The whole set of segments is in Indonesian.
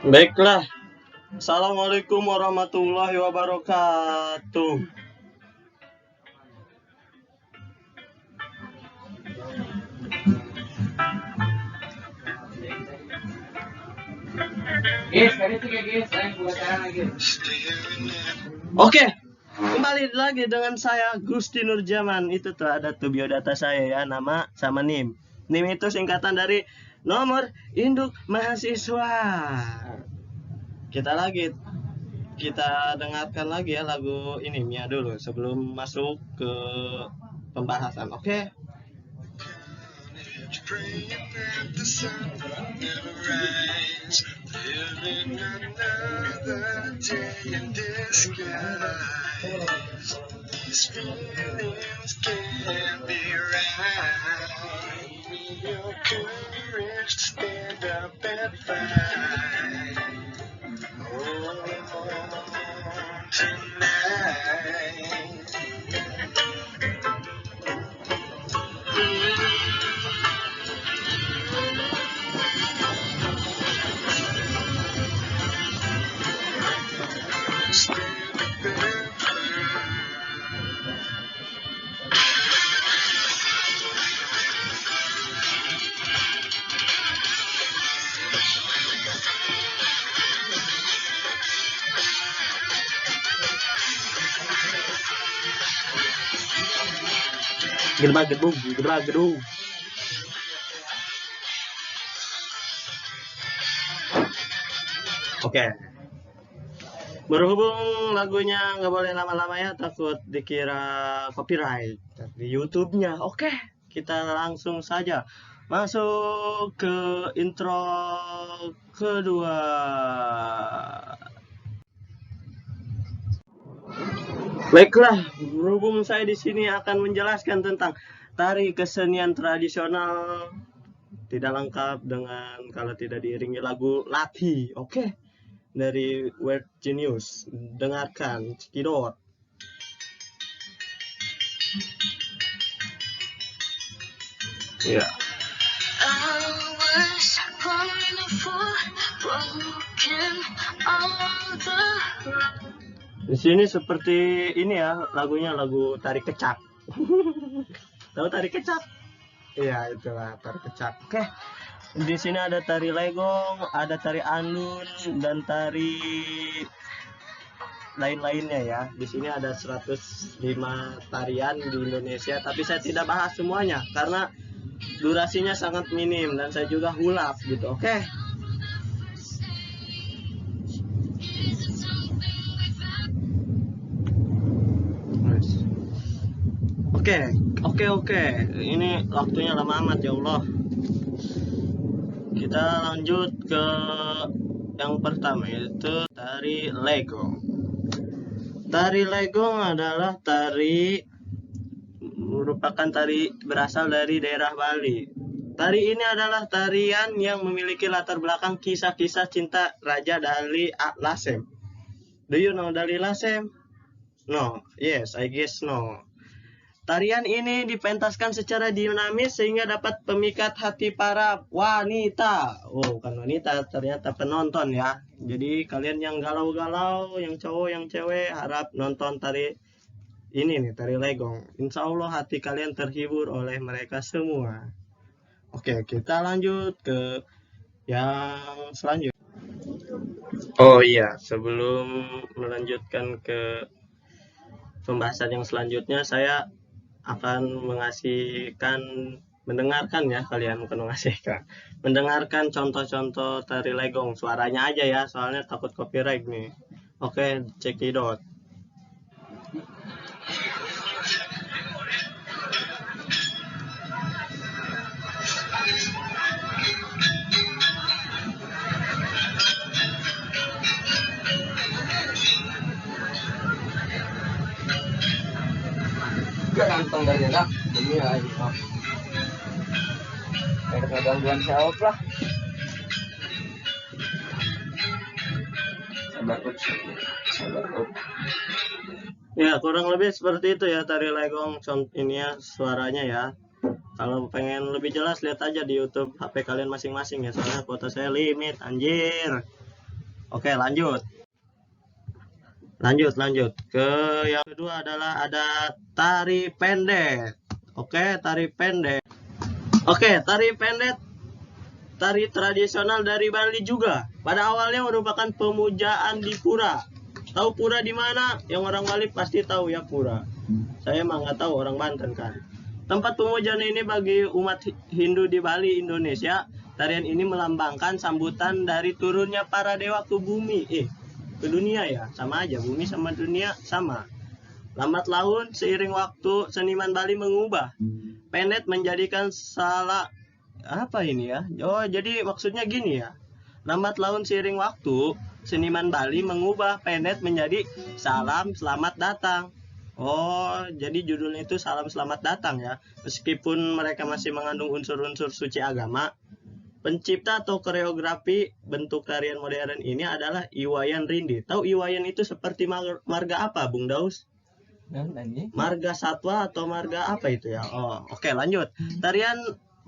Baiklah, Assalamualaikum warahmatullahi wabarakatuh. Oke, kembali lagi dengan saya Gusti Nurjaman. Itu tuh ada tuh biodata saya ya, nama sama NIM. NIM itu singkatan dari nomor induk mahasiswa. Kita dengarkan lagi ya lagu ini Mia dulu sebelum masuk ke pembahasan. Oke. Praying that the sun never rise, living another day in disguise. These feelings can't be right. Give me your courage to stand up and fight. Oh, tonight. Gedung. Oke. Berhubung lagunya nggak boleh lama-lama ya, takut dikira copyright di YouTube-nya. Oke, kita langsung saja masuk ke intro kedua. Baiklah, berhubung saya di sini akan menjelaskan tentang tari kesenian tradisional, tidak lengkap dengan kalau tidak diiringi lagu latih. Oke, dari Word Genius. Dengarkan, cekidot. Ya. Di sini seperti ini ya, lagunya lagu tari kecak. Tahu tari kecak? Iya, itulah tari kecak. Oke. Di sini ada tari legong, ada tari andun dan tari lain-lainnya ya. Di sini ada 105 tarian di Indonesia, tapi saya tidak bahas semuanya karena durasinya sangat minim dan saya juga hulap gitu. Oke. Oke. Ini waktunya lama amat ya Allah. Kita lanjut ke yang pertama, yaitu tari legong. Tari legong adalah merupakan tari berasal dari daerah Bali. Tari ini adalah tarian yang memiliki latar belakang kisah-kisah cinta Raja Dali Lasem. Do you know Dali Lasem? No. Yes, I guess no. Tarian ini dipentaskan secara dinamis sehingga dapat memikat hati para wanita. Oh, bukan wanita, ternyata penonton ya. Jadi kalian yang galau-galau, yang cowok, yang cewek, harap nonton tari ini nih, tari legong. Insya Allah hati kalian terhibur oleh mereka semua. Oke, kita lanjut ke yang selanjutnya. Oh iya, sebelum melanjutkan ke pembahasan yang selanjutnya, saya akan mendengarkan ya, kalian bukan mendengarkan contoh-contoh tari legong, suaranya aja ya, soalnya takut copyright nih. Oke, cekidot. Ganteng dari nak demi aja kayak gangguan siapa lah sabar. Ya, kurang lebih seperti itu ya tari legong ini ya suaranya ya. Kalau pengen lebih jelas lihat aja di YouTube HP kalian masing-masing ya, soalnya kuota saya limit anjir. Oke, lanjut ke yang kedua adalah ada tari pendek. Oke, tari pendek. Tari tradisional dari Bali juga. Pada awalnya merupakan pemujaan di pura. Tahu pura di mana? Yang orang Bali pasti tahu ya pura. Saya emang nggak tahu, orang Banten kan. Tempat pemujaan ini bagi umat Hindu di Bali, Indonesia. Tarian ini melambangkan sambutan dari turunnya para dewa ke bumi. Ke dunia ya, sama aja, bumi sama dunia sama. Lambat laun seiring waktu seniman Bali mengubah penet menjadikan salah apa ini ya? Oh, jadi maksudnya gini ya. Lambat laun seiring waktu seniman Bali mengubah penet menjadi salam selamat datang. Oh, jadi judulnya itu salam selamat datang ya. Meskipun mereka masih mengandung unsur-unsur suci agama, pencipta atau koreografi bentuk tarian modern ini adalah Iwayan Rindi. Tahu Iwayan itu seperti marga apa, Bung Daus? Marga satwa atau marga apa itu ya? Oh, oke, lanjut. Tarian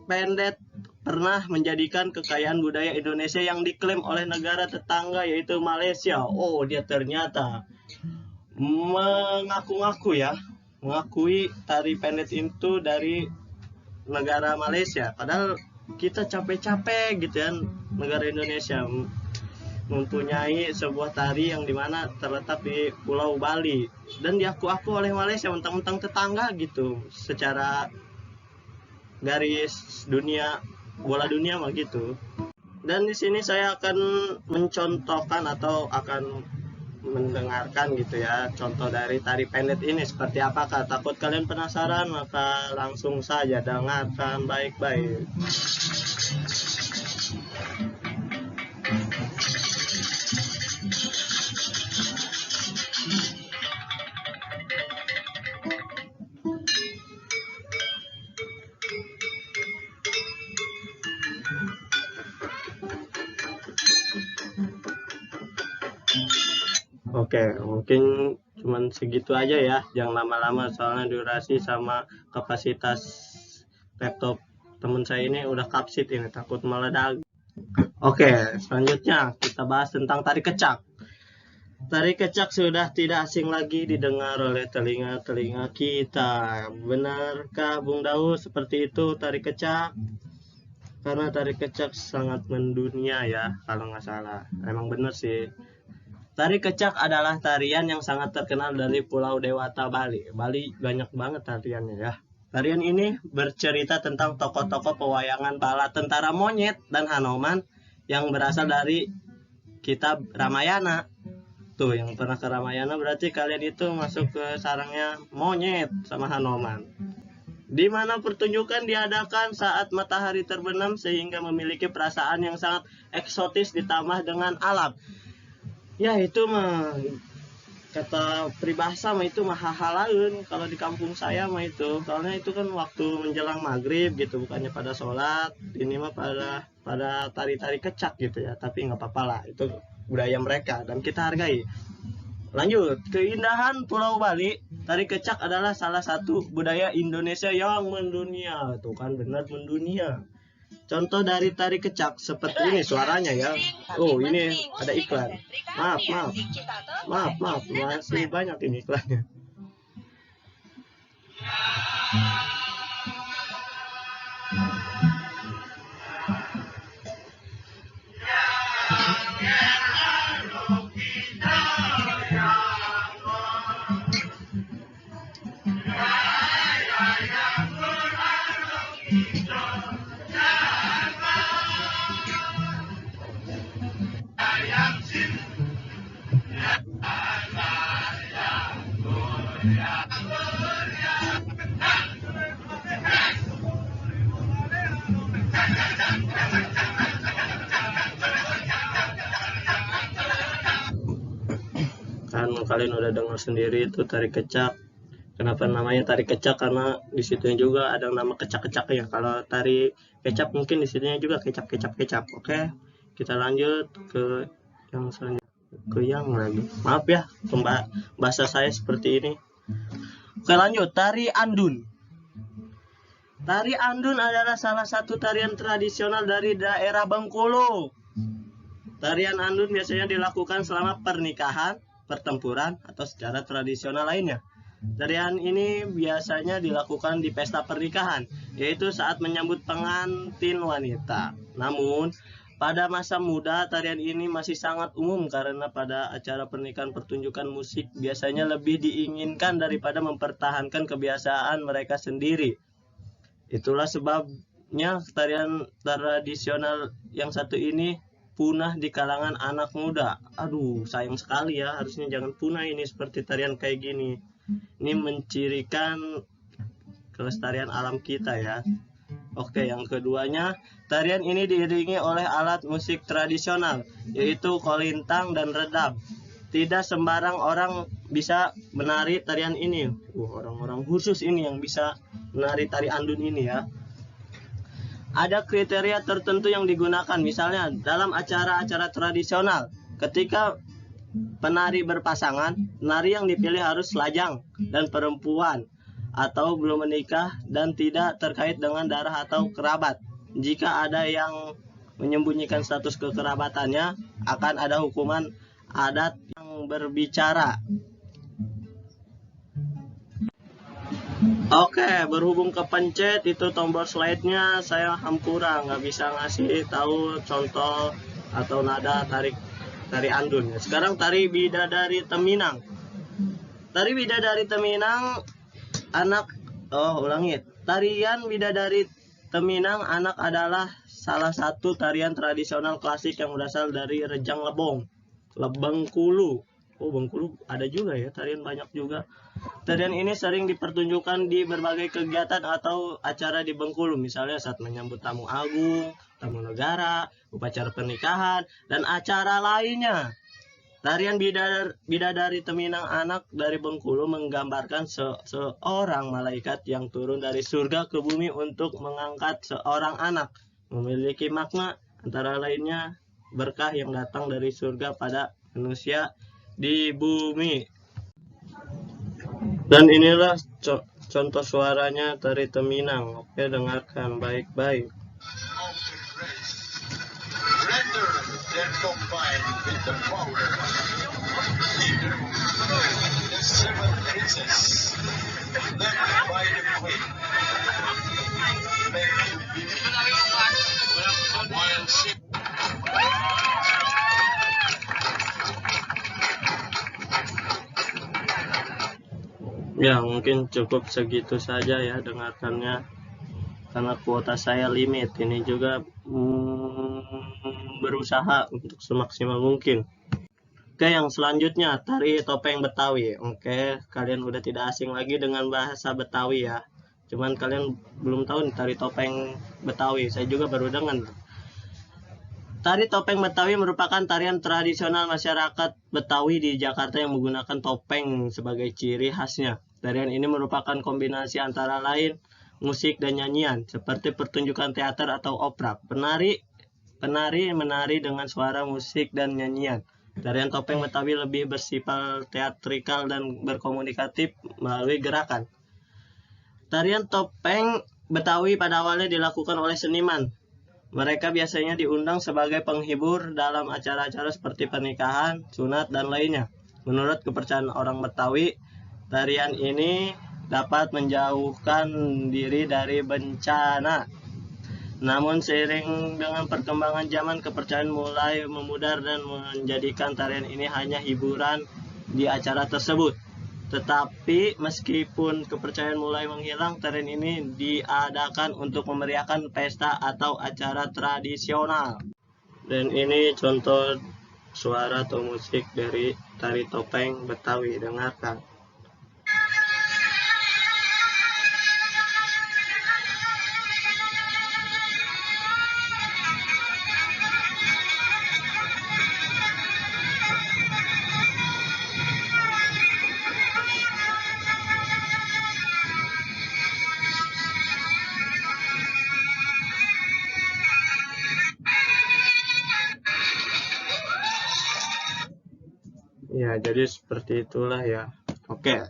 pendet pernah menjadikan kekayaan budaya Indonesia yang diklaim oleh negara tetangga yaitu Malaysia. Oh, dia ternyata mengakui tari pendet itu dari negara Malaysia. Padahal kita capek-capek gitu ya, negara Indonesia mempunyai sebuah tari yang dimana terletak di Pulau Bali dan diaku-aku oleh Malaysia, mentang-mentang tetangga gitu, secara garis dunia bola dunia mah gitu. Dan di sini saya akan mencontohkan atau akan mendengarkan gitu ya contoh dari tari pendet ini seperti apakah. Takut kalian penasaran, maka langsung saja dengarkan baik-baik. Oke, mungkin cuman segitu aja ya, jangan lama-lama soalnya durasi sama kapasitas laptop temen saya ini udah kapsit ini, takut meledak. Oke, selanjutnya kita bahas tentang tari kecak. Tari kecak sudah tidak asing lagi didengar oleh telinga-telinga kita. Benarkah Bung Daus seperti itu tari kecak? Karena tari kecak sangat mendunia ya, kalau nggak salah. Emang bener sih. Tari kecak adalah tarian yang sangat terkenal dari Pulau Dewata, Bali. Bali banyak banget tariannya ya. Tarian ini bercerita tentang tokoh-tokoh pewayangan bala tentara monyet dan Hanoman yang berasal dari kitab Ramayana. Tuh, yang pernah ke Ramayana berarti kalian itu masuk ke sarangnya monyet sama Hanoman. Di mana pertunjukan diadakan saat matahari terbenam sehingga memiliki perasaan yang sangat eksotis ditambah dengan alam. Ya itu mah kata peribahasa mah itu mah halaun kalau di kampung saya mah itu, soalnya itu kan waktu menjelang maghrib gitu, bukannya pada sholat, ini mah pada tari-tari kecak gitu ya. Tapi nggak apa-apa lah, itu budaya mereka dan kita hargai. Lanjut, keindahan Pulau Bali, tari kecak adalah salah satu budaya Indonesia yang mendunia. Tuh kan benar mendunia. Contoh dari tari kecak seperti ini suaranya ya. Oh, ini ada iklan. Maaf, masih banyak ini iklannya. Kan kalian udah dengar sendiri itu tari kecak. Kenapa namanya tari kecak? Karena di situ juga ada nama kecak-kecak ya. Kalau tari kecap mungkin di situ juga kecap. Oke, kita lanjut ke yang selanjutnya. Ke yang lagi. Maaf ya, bahasa saya seperti ini. Oke, lanjut tari andun. Tari andun adalah salah satu tarian tradisional dari daerah Bengkulu. Tarian andun biasanya dilakukan selama pernikahan, pertempuran, atau secara tradisional lainnya. Tarian ini biasanya dilakukan di pesta pernikahan, yaitu saat menyambut pengantin wanita. Namun, pada masa muda, tarian ini masih sangat umum karena pada acara pernikahan pertunjukan musik biasanya lebih diinginkan daripada mempertahankan kebiasaan mereka sendiri. Itulah sebabnya tarian tradisional yang satu ini punah di kalangan anak muda. Aduh, sayang sekali ya, harusnya jangan punah ini seperti tarian kayak gini. Ini mencirikan kelestarian alam kita ya. Oke, yang keduanya, tarian ini diiringi oleh alat musik tradisional, yaitu kolintang dan redap. Tidak sembarang orang bisa menari tarian ini. Orang-orang khusus ini yang bisa menari tari andun ini ya. Ada kriteria tertentu yang digunakan, misalnya dalam acara-acara tradisional, ketika penari berpasangan, penari yang dipilih harus lajang dan perempuan atau belum menikah dan tidak terkait dengan darah atau kerabat. Jika ada yang menyembunyikan status kekerabatannya, akan ada hukuman adat yang berbicara. Oke, berhubung kepencet itu tombol slide-nya, saya hampura, nggak bisa ngasih tahu contoh atau nada tari andun. Sekarang tari Bidadari Teminang. Tari Bidadari Teminang Tarian Bidadari Teminang Anak adalah salah satu tarian tradisional klasik yang berasal dari Rejang Bengkulu. Oh, Bengkulu ada juga ya, tarian banyak juga. Tarian ini sering dipertunjukkan di berbagai kegiatan atau acara di Bengkulu, misalnya saat menyambut tamu agung, tamu negara, upacara pernikahan, dan acara lainnya. Tarian Bidadari Teminang Anak dari Bengkulu menggambarkan seorang malaikat yang turun dari surga ke bumi untuk mengangkat seorang anak. Memiliki makna antara lainnya berkah yang datang dari surga pada manusia di bumi. Dan inilah contoh suaranya tari Teminang. Oke, dengarkan baik-baik. Ya, mungkin cukup segitu saja ya dengarkannya, karena kuota saya limit. Ini juga berusaha untuk semaksimal mungkin. Oke, yang selanjutnya tari topeng Betawi. Oke, kalian udah tidak asing lagi dengan bahasa Betawi ya. Cuman kalian belum tahu nih tari topeng Betawi. Saya juga baru dengar. Tari topeng Betawi merupakan tarian tradisional masyarakat Betawi di Jakarta yang menggunakan topeng sebagai ciri khasnya. Tarian ini merupakan kombinasi antara lain musik dan nyanyian, seperti pertunjukan teater atau opera. Penari menari dengan suara musik dan nyanyian. Tarian topeng Betawi lebih bersifat teatrikal dan berkomunikatif melalui gerakan. Tarian topeng Betawi pada awalnya dilakukan oleh seniman. Mereka biasanya diundang sebagai penghibur dalam acara-acara seperti pernikahan, sunat, dan lainnya. Menurut kepercayaan orang Betawi, tarian ini dapat menjauhkan diri dari bencana. Namun seiring dengan perkembangan zaman, kepercayaan mulai memudar dan menjadikan tarian ini hanya hiburan di acara tersebut. Tetapi meskipun kepercayaan mulai menghilang, tarian ini diadakan untuk memeriahkan pesta atau acara tradisional. Dan ini contoh suara atau musik dari tari topeng Betawi. Dengarkan. Ya, jadi seperti itulah ya. Oke,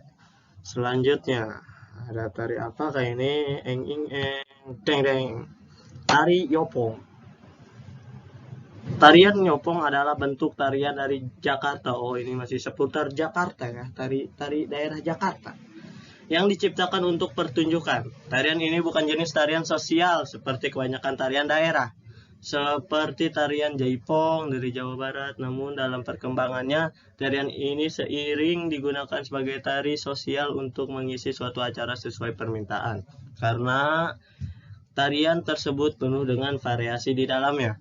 selanjutnya ada tari apa kayak ini? Eng ing eng. Deng deng. Tari Yopong. Tarian Yopong adalah bentuk tarian dari Jakarta. Oh, ini masih seputar Jakarta ya. Tari daerah Jakarta. Yang diciptakan untuk pertunjukan. Tarian ini bukan jenis tarian sosial seperti kebanyakan tarian daerah. Seperti tarian Jaipong dari Jawa Barat. Namun dalam perkembangannya, tarian ini seiring digunakan sebagai tari sosial untuk mengisi suatu acara sesuai permintaan. Karena tarian tersebut penuh dengan variasi di dalamnya.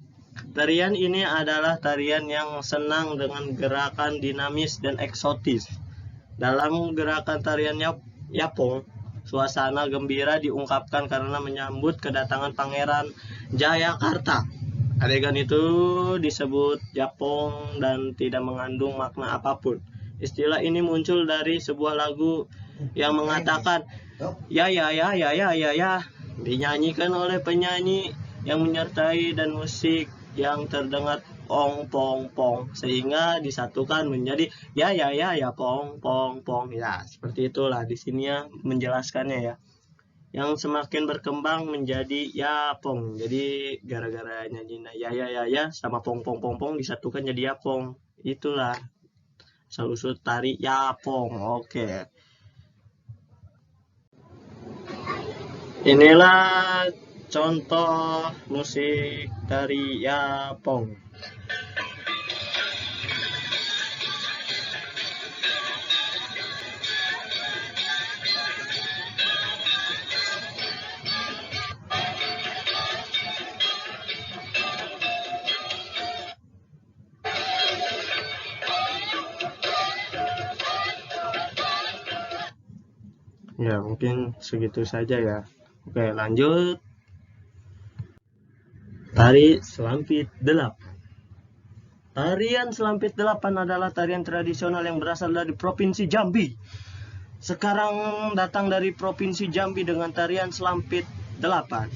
Tarian ini adalah tarian yang senang dengan gerakan dinamis dan eksotis. Dalam gerakan tarian Yapong, suasana gembira diungkapkan karena menyambut kedatangan Pangeran Jayakarta. Adegan itu disebut Yapong dan tidak mengandung makna apapun. Istilah ini muncul dari sebuah lagu yang mengatakan ya ya ya ya ya ya ya, dinyanyikan oleh penyanyi yang menyertai dan musik yang terdengar pong pong pong sehingga disatukan menjadi ya ya ya ya pong pong pong ya, seperti itulah di sini ya menjelaskannya ya, yang semakin berkembang menjadi ya pong. Jadi gara-gara nyanyi ya ya ya ya sama pong pong pong pong disatukan jadi ya pong. Itulah asal usul tari ya pong. Oke, inilah contoh musik dari Yapong. Ya, mungkin segitu saja ya. Oke, lanjut. Tari Selampit Delap. Tarian Selampit Delapan adalah tarian tradisional yang berasal dari Provinsi Jambi. Sekarang datang dari Provinsi Jambi dengan tarian Selampit Delapan.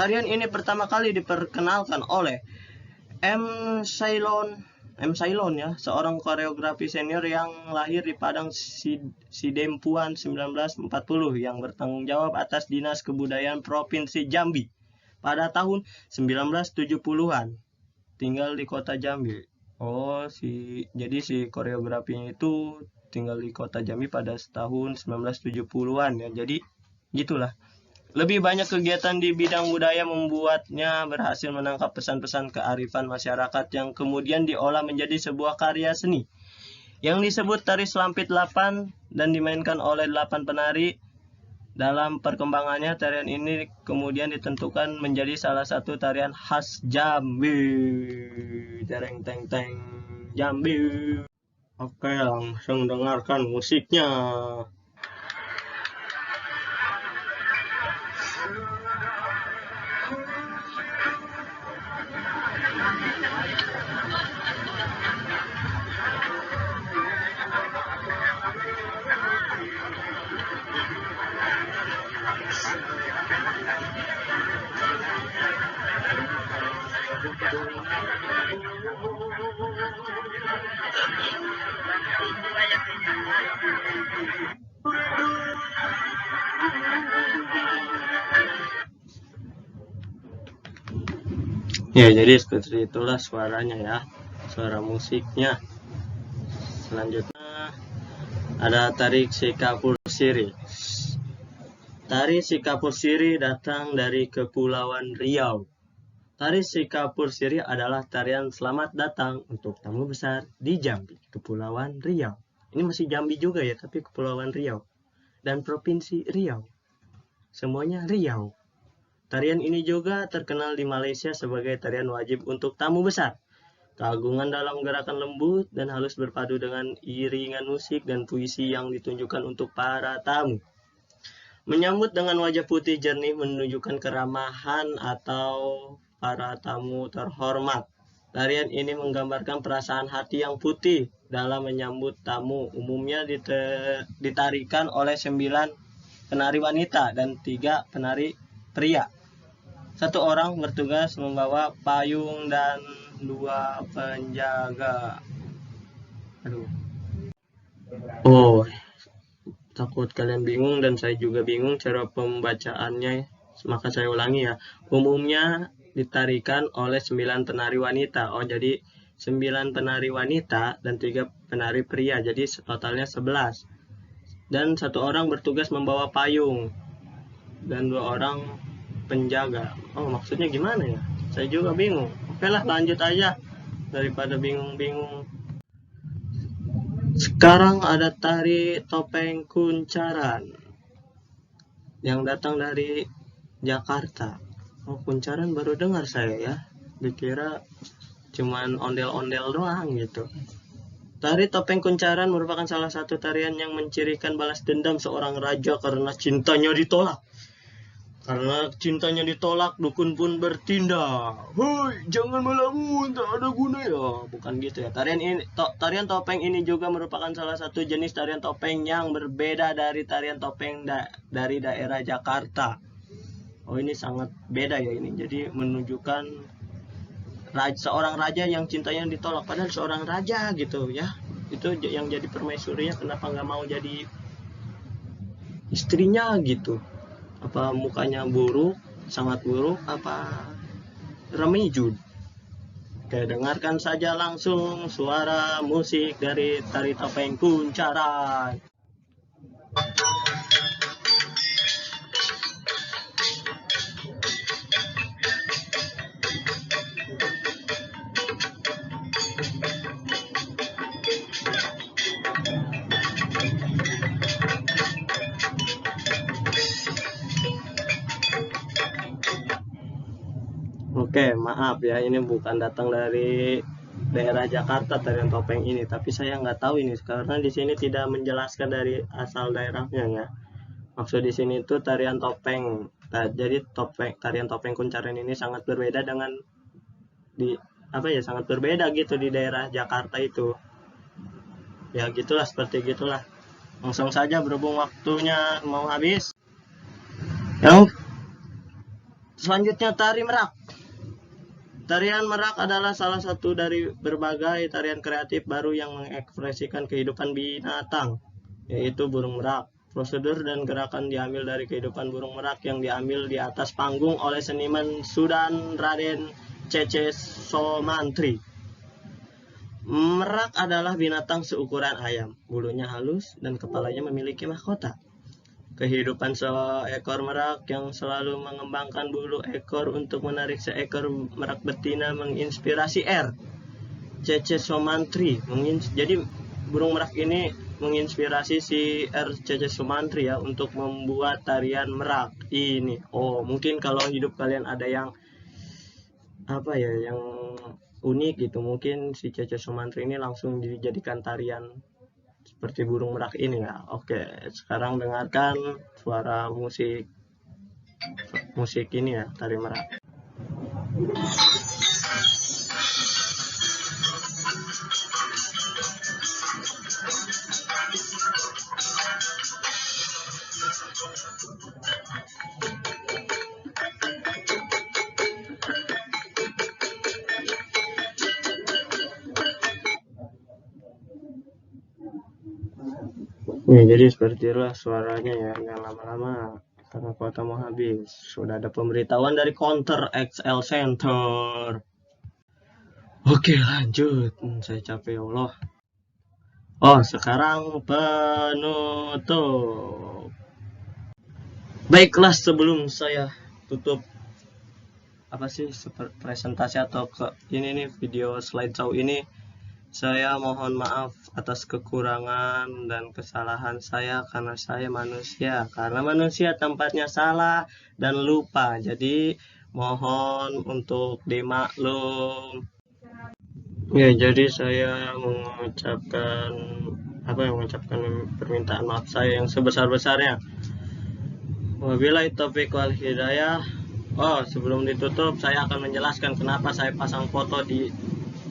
Tarian ini pertama kali diperkenalkan oleh M. Sailon ya, seorang koreografi senior yang lahir di Padang Sidempuan 1940 yang bertanggung jawab atas Dinas Kebudayaan Provinsi Jambi pada tahun 1970-an. Tinggal di kota Jambi. Jadi si koreografinya itu tinggal di kota Jambi pada tahun 1970-an ya. Jadi gitulah. Lebih banyak kegiatan di bidang budaya membuatnya berhasil menangkap pesan-pesan kearifan masyarakat yang kemudian diolah menjadi sebuah karya seni yang disebut Tari Selampit 8 dan dimainkan oleh 8 penari. Dalam perkembangannya, tarian ini kemudian ditentukan menjadi salah satu tarian khas Jambi. Tereng teng teng Jambi. Oke, langsung dengarkan musiknya. Ya, jadi seperti itulah suaranya ya, suara musiknya. Selanjutnya ada tari Sikapur Siri. Tari Sikapur Siri datang dari Kepulauan Riau. Tari Sikapur Siri adalah tarian selamat datang untuk tamu besar di Jambi, Kepulauan Riau. Ini masih Jambi juga ya, tapi Kepulauan Riau dan Provinsi Riau. Semuanya Riau. Tarian ini juga terkenal di Malaysia sebagai tarian wajib untuk tamu besar. Keagungan dalam gerakan lembut dan halus berpadu dengan iringan musik dan puisi yang ditunjukkan untuk para tamu. Menyambut dengan wajah putih jernih menunjukkan keramahan atau para tamu terhormat. Tarian ini menggambarkan perasaan hati yang putih dalam menyambut tamu. Umumnya ditarikan oleh 9 penari wanita dan 3 penari pria. 1 orang bertugas membawa payung dan 2 penjaga. Takut kalian bingung dan saya juga bingung cara pembacaannya. Maka saya ulangi ya. Umumnya ditarikan oleh 9 penari wanita. Oh, jadi 9 penari wanita dan 3 penari pria. Jadi totalnya 11. Dan 1 orang bertugas membawa payung dan 2 orang penjaga. Oh, maksudnya gimana ya? Saya juga bingung. Oke lah, lanjut aja daripada bingung-bingung. Sekarang ada tari topeng kuncaran yang datang dari Jakarta. Oh, kuncaran baru dengar saya ya. Dikira cuman ondel-ondel doang gitu. Tari topeng kuncaran merupakan salah satu tarian yang mencirikan balas dendam seorang raja karena cintanya ditolak. Karena cintanya ditolak, dukun pun bertindak. Hoi, jangan melamun, tak ada guna ya. Bukan gitu ya. Tarian topeng ini juga merupakan salah satu jenis tarian topeng yang berbeda dari tarian topeng dari daerah Jakarta. Oh, ini sangat beda ya ini. Jadi menunjukkan seorang raja yang cintanya ditolak. Padahal seorang raja gitu ya. Itu yang jadi permaisurinya, kenapa nggak mau jadi istrinya gitu. Apa mukanya buruk, sangat buruk, apa remijud? Oke, dengarkan saja langsung suara musik dari tari topeng kuncaran. Oke, maaf ya, ini bukan datang dari daerah Jakarta tarian topeng ini, tapi saya nggak tahu ini karena di sini tidak menjelaskan dari asal daerahnya ya. Maksud di sini itu tarian topeng. Nah, jadi tarian topeng kuncaran ini sangat berbeda dengan sangat berbeda gitu di daerah Jakarta itu. Ya gitulah, seperti gitulah. Langsung saja berhubung waktunya mau habis. Yang selanjutnya tari merak. Tarian merak adalah salah satu dari berbagai tarian kreatif baru yang mengekspresikan kehidupan binatang, yaitu burung merak. Prosedur dan gerakan diambil dari kehidupan burung merak yang diambil di atas panggung oleh seniman Sudan Raden Cece Somantri. Merak adalah binatang seukuran ayam, bulunya halus dan kepalanya memiliki mahkota. Kehidupan seekor merak yang selalu mengembangkan bulu ekor untuk menarik seekor merak betina menginspirasi R. Cece Somantri. Jadi burung merak ini menginspirasi si R. Cece Somantri ya untuk membuat tarian merak ini. Oh, mungkin kalau hidup kalian ada yang yang unik gitu, mungkin si Cece Somantri ini langsung dijadikan tarian seperti burung merak ini ya. Oke, sekarang dengarkan suara musik ini ya, tari merak. Ya, jadi seperti itulah suaranya ya, yang lama-lama karena kuota mau habis. Sudah ada pemberitahuan dari Counter XL Center. Oke, lanjut. Saya capek ya Allah. Oh, sekarang penutup. Baiklah, sebelum saya tutup presentasi atau ini nih video slideshow ini, saya mohon maaf atas kekurangan dan kesalahan saya karena saya manusia. Karena manusia tempatnya salah dan lupa. Jadi mohon untuk dimaklum. Ya, jadi saya mengucapkan permintaan maaf saya yang sebesar-besarnya. Wabillahi taufiq wal hidayah. Oh, sebelum ditutup saya akan menjelaskan kenapa saya pasang foto di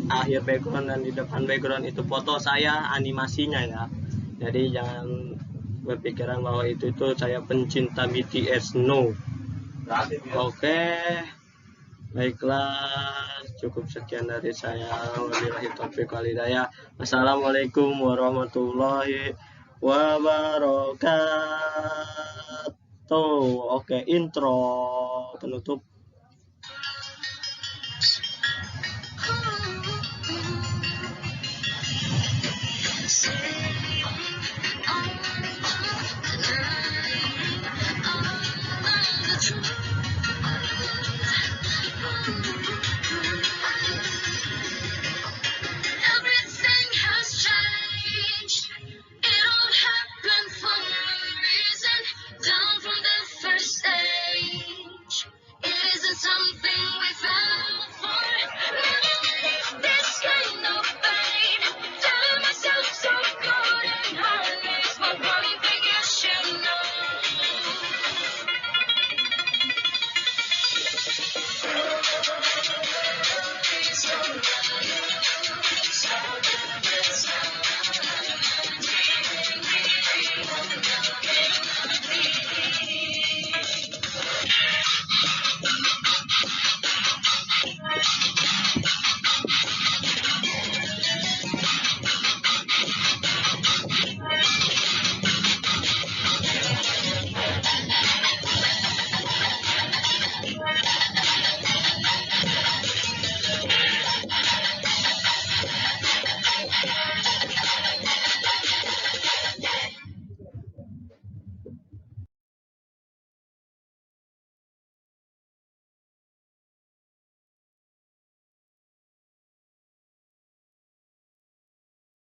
akhir background dan di depan background itu foto saya animasinya ya. Jadi jangan berpikiran bahwa itu saya pencinta BTS, no. Oke. Baiklah, cukup sekian dari saya. Wabillahi taufiq wal hidayah. Wassalamualaikum warahmatullahi wabarakatuh. Tuh, oke, intro penutup.